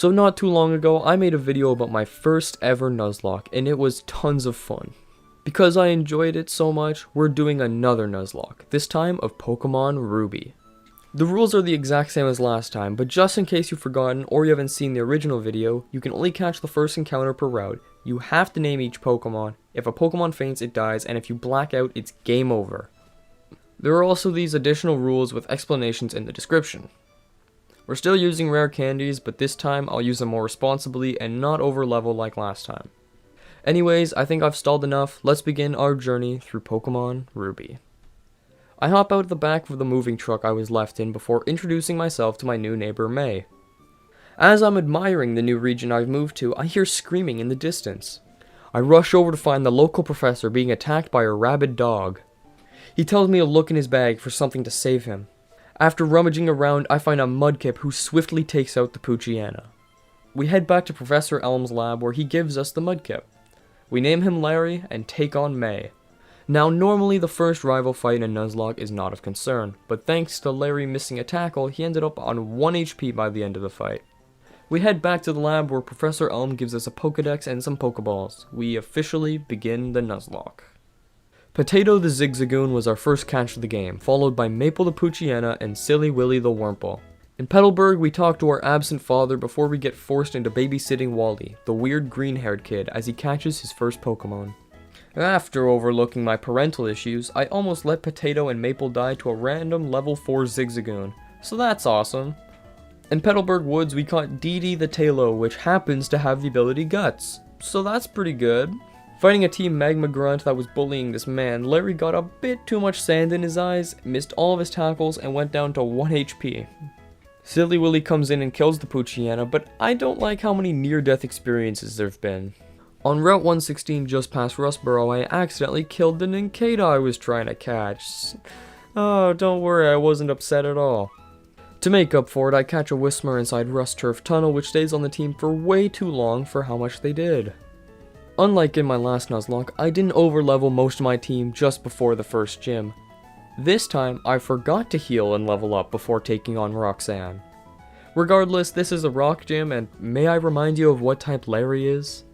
So not too long ago, I made a video about my first ever Nuzlocke, and it was tons of fun. Because I enjoyed it so much, we're doing another Nuzlocke, this time of Pokemon Ruby. The rules are the exact same as last time, but just in case you've forgotten or you haven't seen the original video, you can only catch the first encounter per route. You have to name each Pokemon. If a Pokemon faints, it dies, and if you black out, it's game over. There are also these additional rules with explanations in the description. We're still using rare candies, but this time I'll use them more responsibly and not over level like last time. Anyways, I think I've stalled enough. Let's begin our journey through Pokemon Ruby. I hop out the back of the moving truck I was left in before introducing myself to my new neighbor May. As I'm admiring the new region I've moved to, I hear screaming in the distance. I rush over to find the local professor being attacked by a rabid dog. He tells me to look in his bag for something to save him. After rummaging around, I find a Mudkip who swiftly takes out the Poochyena. We head back to Professor Elm's lab where he gives us the Mudkip. We name him Larry and take on May. Now normally the first rival fight in Nuzlocke is not of concern, but thanks to Larry missing a tackle, he ended up on 1 HP by the end of the fight. We head back to the lab where Professor Elm gives us a Pokedex and some Pokeballs. We officially begin the Nuzlocke. Potato the Zigzagoon was our first catch of the game, followed by Maple the Poochyena and Silly Willy the Wurmple. In Petalburg, we talk to our absent father before we get forced into babysitting Wally, the weird green-haired kid, as he catches his first Pokemon. After overlooking my parental issues, I almost let Potato and Maple die to a random level 4 Zigzagoon, so that's awesome. In Petalburg Woods, we caught Dee Dee the Tailo, which happens to have the ability Guts, so that's pretty good. Fighting a Team Magma Grunt that was bullying this man, Larry got a bit too much sand in his eyes, missed all of his tackles, and went down to 1 HP. Silly Willy comes in and kills the Poochyena, but I don't like how many near-death experiences there've been. On Route 116 just past Rustboro, I accidentally killed the Nincada I was trying to catch. Oh, don't worry, I wasn't upset at all. To make up for it, I catch a Whismur inside Rust Turf Tunnel, which stays on the team for way too long for how much they did. Unlike in my last Nuzlocke, I didn't overlevel most of my team just before the first gym. This time, I forgot to heal and level up before taking on Roxanne. Regardless, this is a rock gym, and may I remind you of what type Larry is?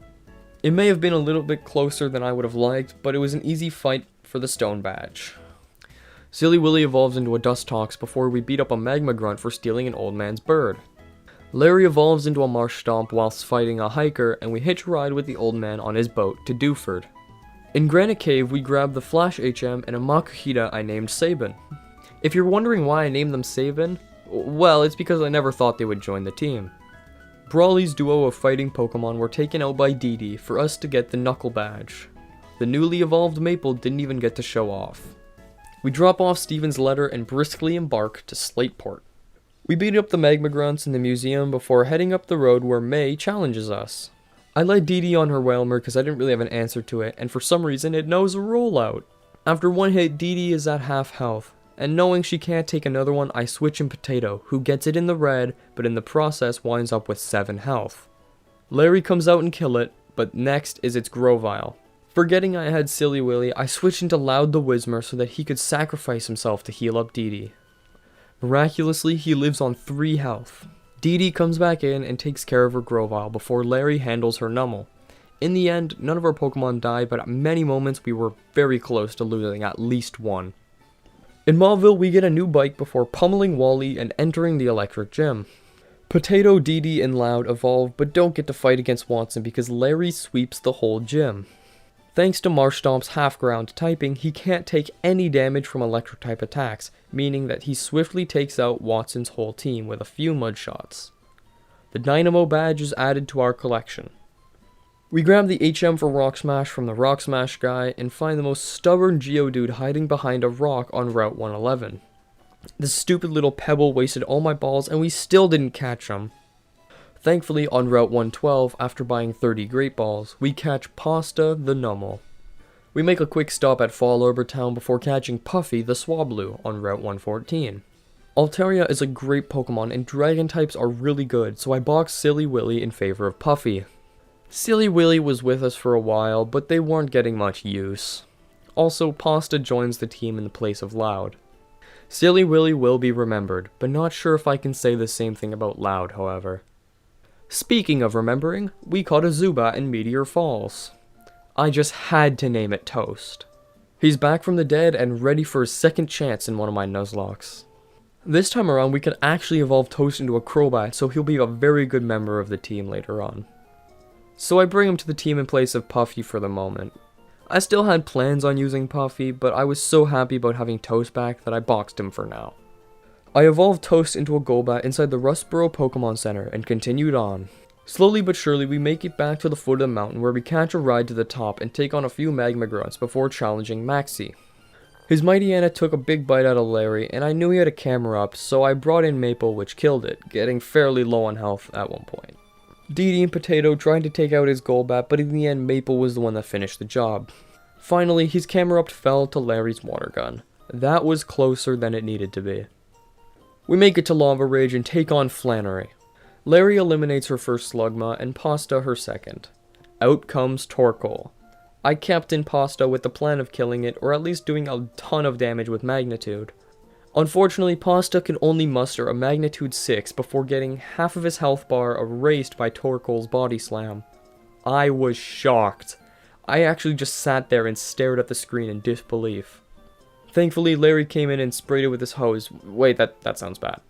It may have been a little bit closer than I would have liked, but it was an easy fight for the stone badge. Silly Willy evolves into a Dustox before we beat up a Magma Grunt for stealing an old man's bird. Larry evolves into a Marsh Stomp whilst fighting a hiker, and we hitch a ride with the old man on his boat to Dewford. In Granite Cave, we grab the Flash HM and a Makuhita I named Sabin. If you're wondering why I named them Sabin, well, it's because I never thought they would join the team. Brawly's duo of fighting Pokemon were taken out by Dee Dee for us to get the Knuckle badge. The newly evolved Maple didn't even get to show off. We drop off Steven's letter and briskly embark to Slateport. We beat up the Magma Grunts in the museum before heading up the road where May challenges us. I let Dee Dee on her Wailmer because I didn't really have an answer to it, and for some reason it knows a rollout. After one hit, Dee Dee is at half health, and knowing she can't take another one, I switch in Potato, who gets it in the red, but in the process winds up with 7 health. Larry comes out and kill it, but next is its Grovyle. Forgetting I had Silly Willy, I switched into Loud the Whismur so that he could sacrifice himself to heal up Dee Dee. Miraculously, he lives on 3 health. Dee Dee comes back in and takes care of her Grovyle before Larry handles her Numel. In the end, none of our Pokemon died, but at many moments we were very close to losing at least one. In Mauville, we get a new bike before pummeling Wally and entering the Electric Gym. Potato, Dee Dee, and Loud evolve, but don't get to fight against Watson because Larry sweeps the whole gym. Thanks to Marshstomp's half-ground typing, he can't take any damage from electric-type attacks, meaning that he swiftly takes out Watson's whole team with a few mud shots. The Dynamo badge is added to our collection. We grab the HM for Rock Smash from the Rock Smash guy and find the most stubborn Geodude hiding behind a rock on Route 111. This stupid little pebble wasted all my balls and we still didn't catch him. Thankfully, on Route 112, after buying 30 Great Balls, we catch Pasta the Numel. We make a quick stop at Fall Arbor Town before catching Puffy the Swablu on Route 114. Altaria is a great Pokemon and Dragon types are really good, so I boxed Silly Willy in favor of Puffy. Silly Willy was with us for a while, but they weren't getting much use. Also, Pasta joins the team in the place of Loud. Silly Willy will be remembered, but not sure if I can say the same thing about Loud, however. Speaking of remembering, we caught a Zubat in Meteor Falls. I just had to name it Toast. He's back from the dead and ready for his second chance in one of my Nuzlockes. This time around, we can actually evolve Toast into a Crobat, so he'll be a very good member of the team later on. So I bring him to the team in place of Puffy for the moment. I still had plans on using Puffy, but I was so happy about having Toast back that I boxed him for now. I evolved Toast into a Golbat inside the Rustboro Pokemon Center and continued on. Slowly but surely, we make it back to the foot of the mountain where we catch a ride to the top and take on a few Magma Grunts before challenging Maxie. His Mightyena took a big bite out of Larry, and I knew he had a camera up, so I brought in Maple, which killed it, getting fairly low on health at one point. Dee and Potato tried to take out his Golbat, but in the end, Maple was the one that finished the job. Finally, his camera up fell to Larry's water gun. That was closer than it needed to be. We make it to Lava Ridge and take on Flannery. Larry eliminates her first Slugma, and Pasta her second. Out comes Torkoal. I kept in Pasta with the plan of killing it, or at least doing a ton of damage with Magnitude. Unfortunately, Pasta can only muster a Magnitude 6 before getting half of his health bar erased by Torkoal's Body Slam. I was shocked. I actually just sat there and stared at the screen in disbelief. Thankfully, Larry came in and sprayed it with his hose. Wait, that sounds bad.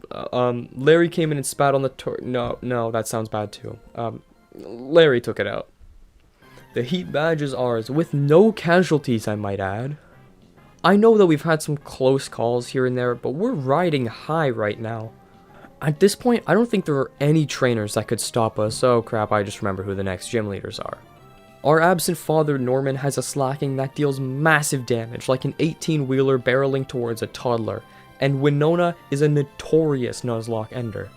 Larry came in and spat on the No, that sounds bad too. Larry took it out. The heat badge is ours, with no casualties, I might add. I know that we've had some close calls here and there, but we're riding high right now. At this point, I don't think there are any trainers that could stop us. Oh crap, I just remember who the next gym leaders are. Our absent father, Norman, has a slacking that deals massive damage, like an 18-wheeler barreling towards a toddler, and Winona is a notorious Nuzlocke ender.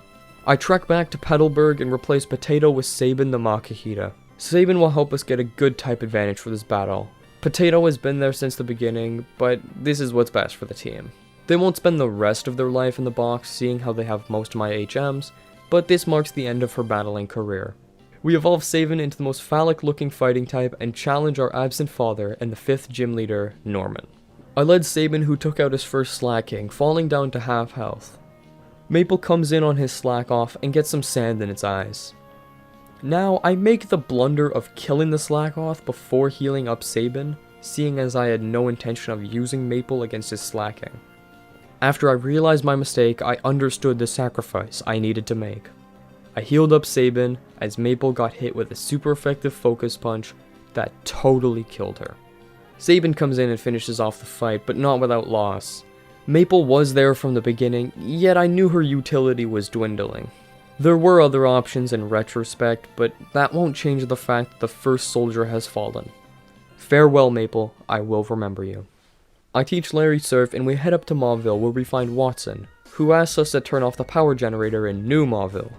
I trek back to Petalburg and replace Potato with Sabin the Makihita. Sabin will help us get a good type advantage for this battle. Potato has been there since the beginning, but this is what's best for the team. They won't spend the rest of their life in the box, seeing how they have most of my HMs, but this marks the end of her battling career. We evolve Sabin into the most phallic-looking fighting type and challenge our absent father and the 5th gym leader, Norman. I led Sabin, who took out his first slacking, falling down to half health. Maple comes in on his slack off and gets some sand in its eyes. Now, I make the blunder of killing the slack off before healing up Sabin, seeing as I had no intention of using Maple against his slacking. After I realized my mistake, I understood the sacrifice I needed to make. I healed up Sabin as Maple got hit with a super effective focus punch that totally killed her. Sabin comes in and finishes off the fight, but not without loss. Maple was there from the beginning, yet I knew her utility was dwindling. There were other options in retrospect, but that won't change the fact that the first soldier has fallen. Farewell, Maple, I will remember you. I teach Larry Surf and we head up to Mauville where we find Watson, who asks us to turn off the power generator in New Mauville.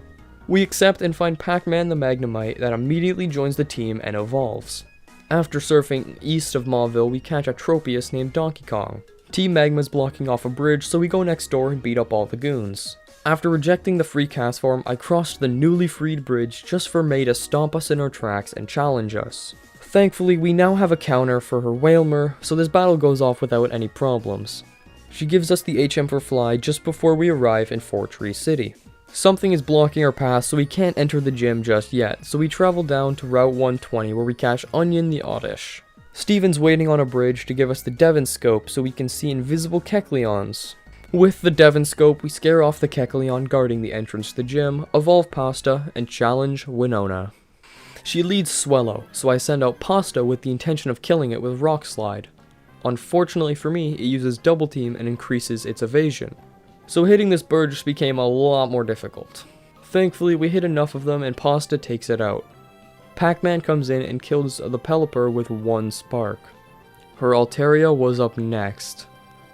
We accept and find Pac-Man the Magnemite that immediately joins the team and evolves. After surfing east of Mauville, we catch a Tropius named Donkey Kong. Team Magma's blocking off a bridge, so we go next door and beat up all the goons. After rejecting the free cast form, I crossed the newly freed bridge just for May to stomp us in our tracks and challenge us. Thankfully, we now have a counter for her Whalmer, so this battle goes off without any problems. She gives us the HM for Fly just before we arrive in Fort Tree City. Something is blocking our path, so we can't enter the gym just yet, so we travel down to Route 120 where we catch Onion the Oddish. Steven's waiting on a bridge to give us the Devon Scope so we can see invisible Kecleons. With the Devon Scope, we scare off the Kecleon guarding the entrance to the gym, evolve Pasta, and challenge Winona. She leads Swellow, so I send out Pasta with the intention of killing it with Rock Slide. Unfortunately for me, it uses Double Team and increases its evasion. So hitting this bird just became a lot more difficult. Thankfully, we hit enough of them and Pasta takes it out. Pac-Man comes in and kills the Pelipper with one spark. Her Altaria was up next.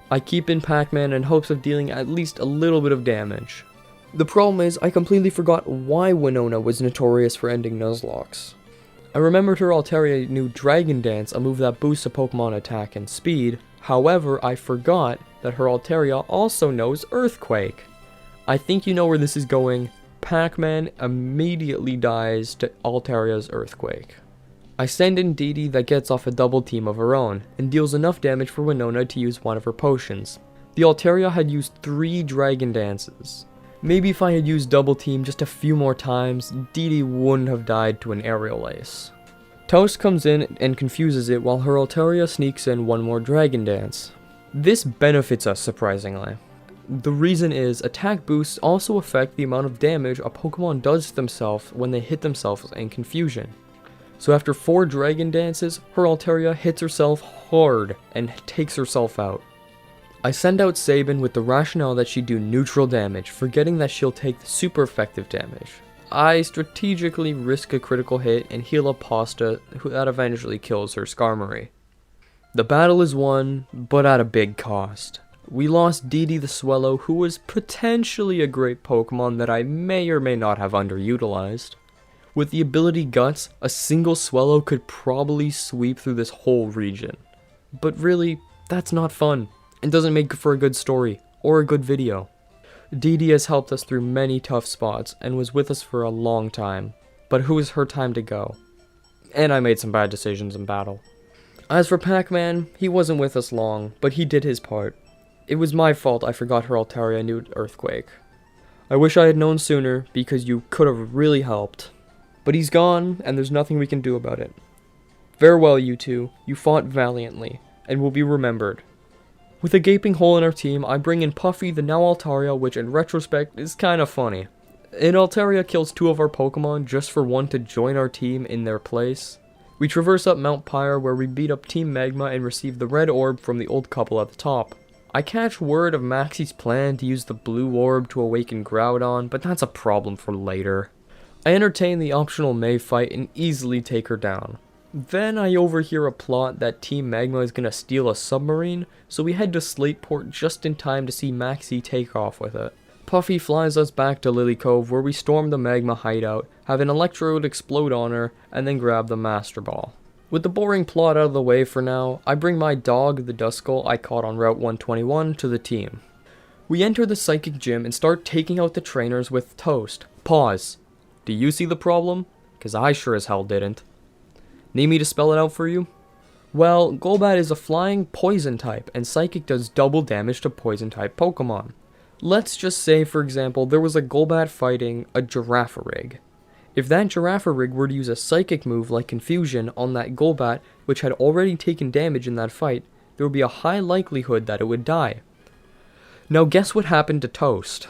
I keep in Pac-Man in hopes of dealing at least a little bit of damage. The problem is, I completely forgot why Winona was notorious for ending Nuzlockes. I remembered her Altaria knew Dragon Dance, a move that boosts a Pokemon attack and speed. However, I forgot that her Altaria also knows Earthquake. I think you know where this is going. Pac-Man immediately dies to Altaria's Earthquake. I send in Dee Dee that gets off a double team of her own, and deals enough damage for Winona to use one of her potions. The Altaria had used 3 Dragon Dances. Maybe if I had used double team just a few more times, Dee wouldn't have died to an aerial ace. Toast comes in and confuses it while her Altaria sneaks in one more Dragon Dance. This benefits us surprisingly. The reason is, attack boosts also affect the amount of damage a Pokemon does to themselves when they hit themselves in confusion. So after 4 Dragon Dances, her Altaria hits herself hard and takes herself out. I send out Sabin with the rationale that she'd do neutral damage, forgetting that she'll take the super effective damage. I strategically risk a critical hit and heal up Pasta, that eventually kills her Skarmory. The battle is won, but at a big cost. We lost Dee the Swellow, who was potentially a great Pokemon that I may or may not have underutilized. With the ability Guts, a single Swellow could probably sweep through this whole region. But really, that's not fun, and doesn't make for a good story, or a good video. Dee has helped us through many tough spots, and was with us for a long time, but who was her time to go? And I made some bad decisions in battle. As for Pac-Man, he wasn't with us long, but he did his part. It was my fault I forgot her Altaria knew Earthquake. I wish I had known sooner, because you could have really helped. But he's gone, and there's nothing we can do about it. Farewell, you two. You fought valiantly, and will be remembered. With a gaping hole in our team, I bring in Puffy the now Altaria, which in retrospect is kinda funny. An Altaria kills 2 of our Pokemon just for one to join our team in their place. We traverse up Mount Pyre where we beat up Team Magma and receive the red orb from the old couple at the top. I catch word of Maxie's plan to use the blue orb to awaken Groudon, but that's a problem for later. I entertain the optional May fight and easily take her down. Then I overhear a plot that Team Magma is gonna steal a submarine, so we head to Slateport just in time to see Maxie take off with it. Puffy flies us back to Lily Cove where we storm the Magma hideout, have an Electrode explode on her, and then grab the Master Ball. With the boring plot out of the way for now, I bring my dog, the Duskull I caught on Route 121, to the team. We enter the Psychic Gym and start taking out the trainers with Toast. Pause. Do you see the problem? 'Cause I sure as hell didn't. Need me to spell it out for you? Well, Golbat is a flying poison type, and Psychic does double damage to poison type Pokemon. Let's just say, for example, there was a Golbat fighting a Girafarig. If that Girafarig were to use a Psychic move like Confusion on that Golbat, which had already taken damage in that fight, there would be a high likelihood that it would die. Now guess what happened to Toast?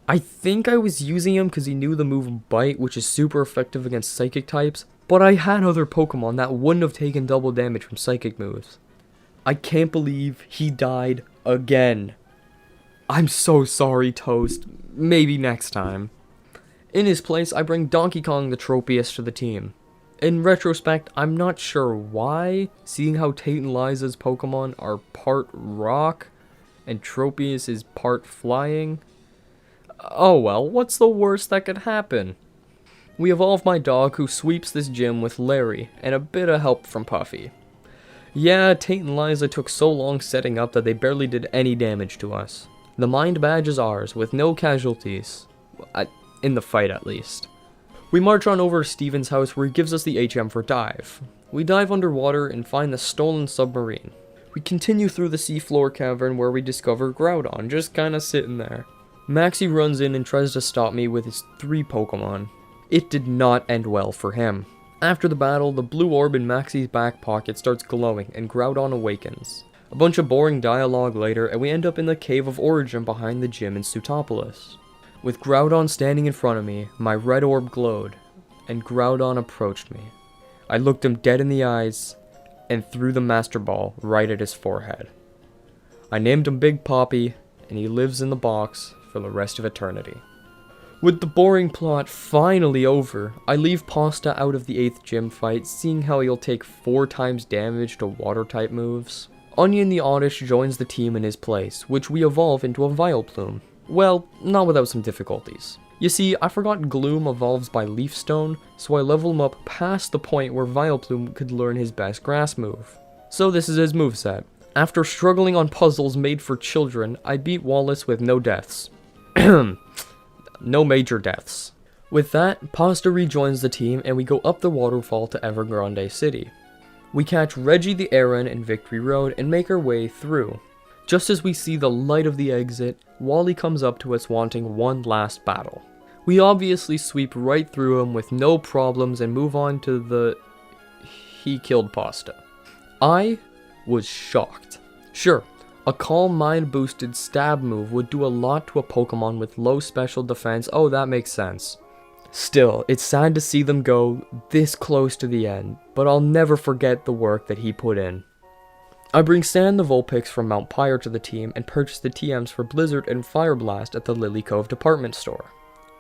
I think I was using him because he knew the move Bite, which is super effective against Psychic types, but I had other Pokemon that wouldn't have taken double damage from Psychic moves. I can't believe he died again. I'm so sorry, Toast. Maybe next time. In his place, I bring Donkey Kong the Tropius to the team. In retrospect, I'm not sure why, seeing how Tate and Liza's Pokemon are part rock, and Tropius is part flying. Oh well, what's the worst that could happen? We evolve my dog who sweeps this gym with Larry, and a bit of help from Puffy. Yeah, Tate and Liza took so long setting up that they barely did any damage to us. The Mind Badge is ours, with no casualties. In the fight, at least. We march on over to Steven's house where he gives us the HM for dive. We dive underwater and find the stolen submarine. We continue through the seafloor cavern where we discover Groudon, just kinda sitting there. Maxie runs in and tries to stop me with his 3 Pokemon. It did not end well for him. After the battle, the blue orb in Maxie's back pocket starts glowing and Groudon awakens. A bunch of boring dialogue later, and we end up in the Cave of Origin behind the gym in Sutopolis. With Groudon standing in front of me, my red orb glowed, and Groudon approached me. I looked him dead in the eyes, and threw the Master Ball right at his forehead. I named him Big Poppy, and he lives in the box for the rest of eternity. With the boring plot finally over, I leave Pasta out of the 8th gym fight, seeing how he'll take 4 times damage to water-type moves. Onion the Oddish joins the team in his place, which we evolve into a Vileplume. Well, not without some difficulties. You see, I forgot Gloom evolves by Leaf Stone, so I level him up past the point where Vileplume could learn his best grass move. So this is his moveset. After struggling on puzzles made for children, I beat Wallace with no deaths. No major deaths. With that, Pasta rejoins the team and we go up the waterfall to Evergrande City. We catch Reggie the Aaron in Victory Road and make our way through. Just as we see the light of the exit, Wally comes up to us wanting one last battle. We obviously sweep right through him with no problems and move on to the... he killed Pasta. I was shocked. Sure, a calm mind boosted stab move would do a lot to a Pokemon with low special defense, oh that makes sense. Still, it's sad to see them go this close to the end, but I'll never forget the work that he put in. I bring Sand the Vulpix from Mount Pyre to the team and purchase the TMs for Blizzard and Fire Blast at the Lily Cove department store.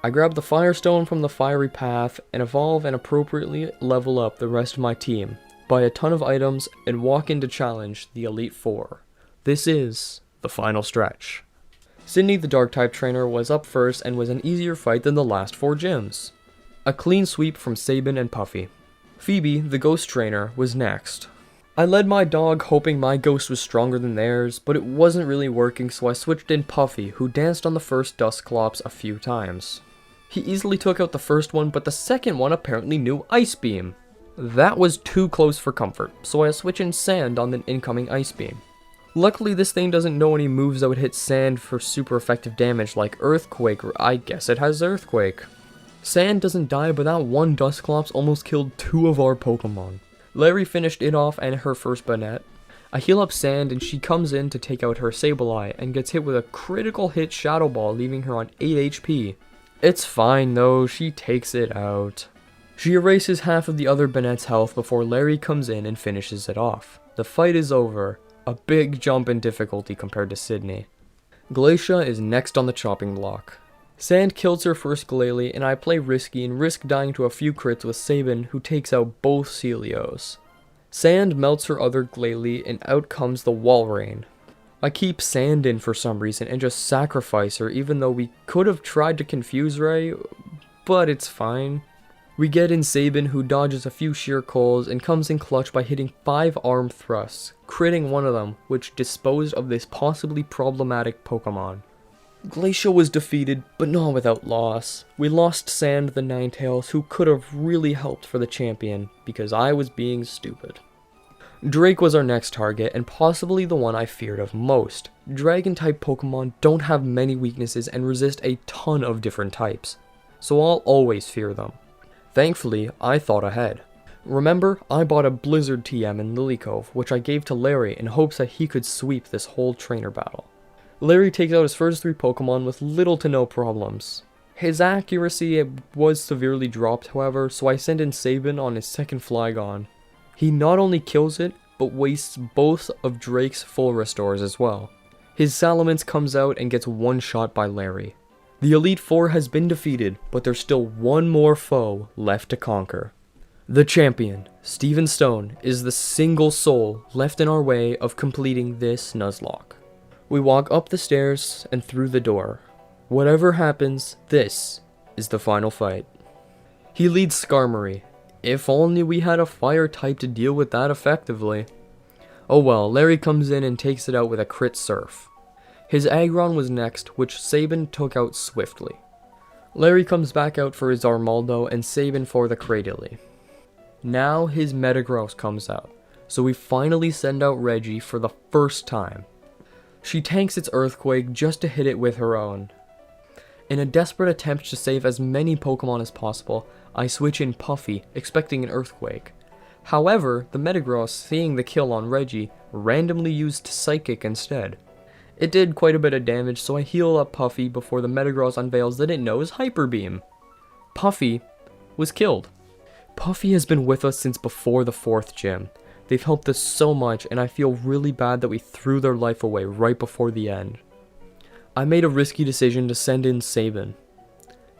I grab the Firestone from the Fiery Path and evolve and appropriately level up the rest of my team, buy a ton of items, and walk in to challenge the Elite Four. This is the final stretch. Sydney the Dark-type trainer was up first and was an easier fight than the last 4 gyms. A clean sweep from Sabin and Puffy. Phoebe, the Ghost trainer, was next. I led my dog hoping my ghost was stronger than theirs, but it wasn't really working, so I switched in Puffy, who danced on the first Dusclops a few times. He easily took out the first one, but the second one apparently knew Ice Beam. That was too close for comfort, so I switch in Sand on the incoming Ice Beam. Luckily this thing doesn't know any moves that would hit Sand for super effective damage like Earthquake, or I guess it has Earthquake. Sand doesn't die, but that one Dusclops almost killed 2 of our Pokemon. Larry finished it off and her first Banette. I heal up Sand and she comes in to take out her Sableye and gets hit with a critical hit Shadow Ball, leaving her on 8 HP. It's fine though, she takes it out. She erases half of the other Banette's health before Larry comes in and finishes it off. The fight is over, a big jump in difficulty compared to Sydney. Glacia is next on the chopping block. Sand kills her first Glalie, and I play risky and risk dying to a few crits with Sabin, who takes out both Celios. Sand melts her other Glalie, and out comes the Walrein. I keep Sand in for some reason and just sacrifice her, even though we could have tried to confuse Ray, but it's fine. We get in Sabin, who dodges a few sheer calls and comes in clutch by hitting 5 arm thrusts, critting one of them, which disposed of this possibly problematic Pokemon. Glacia was defeated, but not without loss. We lost Sand the Ninetales, who could have really helped for the champion, because I was being stupid. Drake was our next target, and possibly the one I feared of most. Dragon-type Pokemon don't have many weaknesses and resist a ton of different types, so I'll always fear them. Thankfully, I thought ahead. Remember, I bought a Blizzard TM in Lily Cove, which I gave to Larry in hopes that he could sweep this whole trainer battle. Larry takes out his first 3 Pokemon with little to no problems. His accuracy was severely dropped, however, so I send in Sabin on his second Flygon. He not only kills it, but wastes both of Drake's full restores as well. His Salamence comes out and gets one-shot by Larry. The Elite Four has been defeated, but there's still one more foe left to conquer. The champion, Steven Stone, is the single soul left in our way of completing this Nuzlocke. We walk up the stairs and through the door. Whatever happens, this is the final fight. He leads Skarmory. If only we had a fire type to deal with that effectively. Oh well, Larry comes in and takes it out with a crit Surf. His Aggron was next, which Sabin took out swiftly. Larry comes back out for his Armaldo and Sabin for the Cradily. Now his Metagross comes out, so we finally send out Reggie for the first time. She tanks its Earthquake just to hit it with her own. In a desperate attempt to save as many Pokemon as possible, I switch in Puffy, expecting an Earthquake. However, the Metagross, seeing the kill on Reggie, randomly used Psychic instead. It did quite a bit of damage, so I heal up Puffy before the Metagross unveils that it knows Hyper Beam. Puffy was killed. Puffy has been with us since before the 4th gym. They've helped us so much, and I feel really bad that we threw their life away right before the end. I made a risky decision to send in Sabin.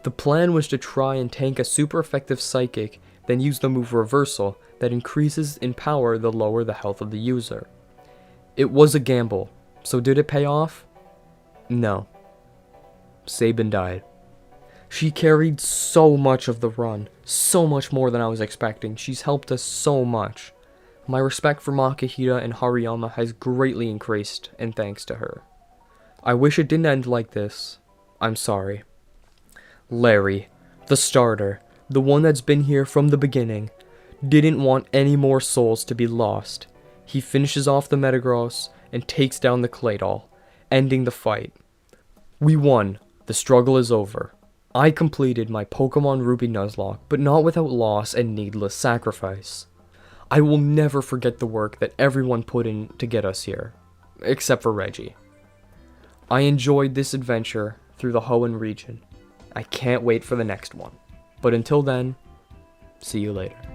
The plan was to try and tank a super effective Psychic, then use the move Reversal that increases in power the lower the health of the user. It was a gamble, so did it pay off? No. Sabin died. She carried so much of the run, so much more than I was expecting. She's helped us so much. My respect for Makihita and Hariyama has greatly increased, and thanks to her. I wish it didn't end like this. I'm sorry. Larry, the starter, the one that's been here from the beginning, didn't want any more souls to be lost. He finishes off the Metagross and takes down the Claydol, ending the fight. We won. The struggle is over. I completed my Pokemon Ruby Nuzlocke, but not without loss and needless sacrifice. I will never forget the work that everyone put in to get us here, except for Reggie. I enjoyed this adventure through the Hoenn region. I can't wait for the next one. But until then, see you later.